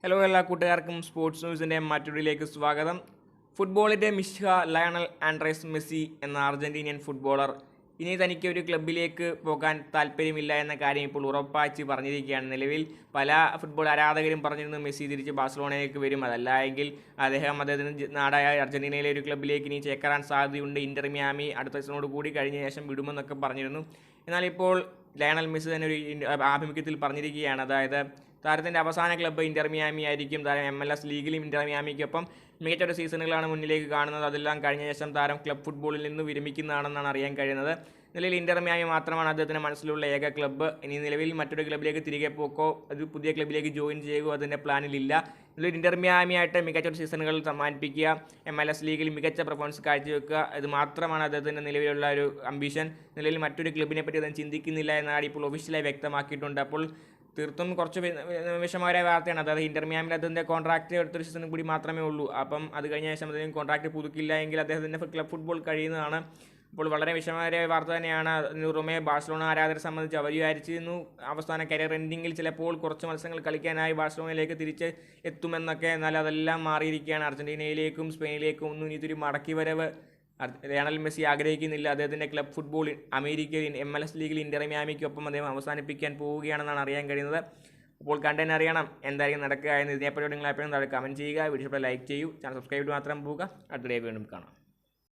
Hello എല്ലാ കൂട്ടുകാർക്കും sports ന്യൂസിൻ്റെ മറ്റൊരിലേക്ക് സ്വാഗതം. ഫുട്ബോളിൻ്റെ മിഷ്ഹ ലയണൽ ആൻഡ്രേസ് മെസ്സി എന്ന അർജൻറ്റീനിയൻ ഫുട്ബോളർ ഇനി തനിക്ക് ഒരു ക്ലബ്ബിലേക്ക് പോകാൻ താല്പര്യമില്ല എന്ന കാര്യം ഇപ്പോൾ ഉറപ്പാച്ച് പറഞ്ഞിരിക്കുകയാണ്. നിലവിൽ പല ഫുട്ബോൾ ആരാധകരും പറഞ്ഞിരുന്നു മെസ്സി തിരിച്ച് ബാഴ്സലോണയിലേക്ക് വരും, അതല്ല എങ്കിൽ അദ്ദേഹത്തിന് നാടായ അർജൻറ്റീനയിലെ ഒരു ക്ലബ്ബിലേക്ക് ഇനി ചേക്കേറാൻ സാധ്യതയുണ്ട്. ഇന്റർ മിയാമി അടുത്ത സീസണോട് കൂടി കഴിഞ്ഞ ശേഷം വിടുമെന്നൊക്കെ പറഞ്ഞിരുന്നു. എന്നാൽ ഇപ്പോൾ ലയണൽ മെസ്സി തന്നെ ഒരു ആഭിമുഖ്യത്തിൽ പറഞ്ഞിരിക്കുകയാണ്. അതായത് താരത്തിൻ്റെ അവസാന ക്ലബ്ബ് ഇന്റർ മിയാമി ആയിരിക്കും. താരം MLS ലീഗിലും ഇന്റർ മിയാമിക്കൊപ്പം മികച്ച ഒരു സീസണുകളാണ് മുന്നിലേക്ക് കാണുന്നത്. അതെല്ലാം കഴിഞ്ഞ ശേഷം താരം ക്ലബ് ഫുട്ബോളിൽ നിന്ന് വിരമിക്കുന്നതാണെന്നാണ് അറിയാൻ കഴിയുന്നത്. നിലവിൽ ഇന്റർ മിയാമി മാത്രമാണ് അദ്ദേഹത്തിൻ്റെ മനസ്സിലുള്ള ഏക ക്ലബ്ബ്. ഇനി നിലവിൽ മറ്റൊരു ക്ലബ്ബിലേക്ക് തിരികെ പോക്കോ അത് പുതിയ ക്ലബ്ബിലേക്ക് ജോയിൻ ചെയ്യുകയോ അതിൻ്റെ പ്ലാനിലില്ല. നിലവിൽ ഇന്റർ മിയാമിയായിട്ട് മികച്ച ഒരു സീസണുകൾ സമ്മാനിപ്പിക്കുക, MLS ലീഗിൽ മികച്ച പെർഫോമൻസ് കാഴ്ചവെക്കുക, ഇത് മാത്രമാണ് അദ്ദേഹത്തിൻ്റെ നിലവിലുള്ള ഒരു അംബീഷൻ. നിലവിൽ മറ്റൊരു ക്ലബ്ബിനെ പറ്റി അദ്ദേഹം ചിന്തിക്കുന്നില്ല എന്നാണ് ഇപ്പോൾ ഒഫീഷ്യലായി വ്യക്തമാക്കിയിട്ടുണ്ട്. അപ്പോൾ തീർത്തും കുറച്ച് വിഷമകരമായ വാർത്തയാണ്. അതായത് ഇന്റർ മിയാമിൽ അദ്ദേഹത്തിൻ്റെ കോൺട്രാക്റ്റ് അടുത്തൊരു സീസൺ കൂടി മാത്രമേ ഉള്ളൂ. അപ്പം അത് കഴിഞ്ഞ ശേഷം അദ്ദേഹം കോൺട്രാക്റ്റ് പുതുക്കില്ല എങ്കിൽ അദ്ദേഹത്തിൻ്റെ ക്ലബ് ഫുട്ബോൾ കഴിയുന്നതാണ്. അപ്പോൾ വളരെ വിഷമകരമായ വാർത്ത തന്നെയാണ്. പുറമെ ബാഴ്സലോണ ആരാധകരെ സംബന്ധിച്ച് അവർ വിചാരിച്ചിരുന്നു അവസാന കരിയർ എൻഡിങ്ങിൽ ചിലപ്പോൾ കുറച്ച് മത്സരങ്ങൾ കളിക്കാനായി ബാഴ്സലോണയിലേക്ക് തിരിച്ച് എത്തുമെന്നൊക്കെ. എന്നാൽ അതെല്ലാം മാറിയിരിക്കുകയാണ്. അർജൻറ്റീനയിലേക്കും സ്പെയിനിലേക്കും ഒന്നും ഇതൊരു മടക്കി വരവ് ലയണൽ മെസ്സി ആഗ്രഹിക്കുന്നില്ല. അദ്ദേഹത്തിൻ്റെ ക്ലബ് ഫുട്ബോൾ അമേരിക്കയിൽ MLS ലീഗിൽ ഇന്റർ മിയാമിക്കൊപ്പം അദ്ദേഹം അവസാനിപ്പിക്കാൻ പോവുകയാണെന്നാണ് അറിയാൻ കഴിയുന്നത്. അപ്പോൾ കണ്ടതിന് അറിയണം എന്തായിരിക്കും നടക്കുക എന്ന്. ഇതിനെപ്പറ്റി നിങ്ങൾ എപ്പോഴും താഴെ കമൻറ്റ് ചെയ്യുക, വീഡിയോ ലൈക്ക് ചെയ്യൂ, ചാനൽ സബ്സ്ക്രൈബ് ചെയ്ത് മാത്രം പോവുക. അടുത്ത വീണ്ടും കാണാം.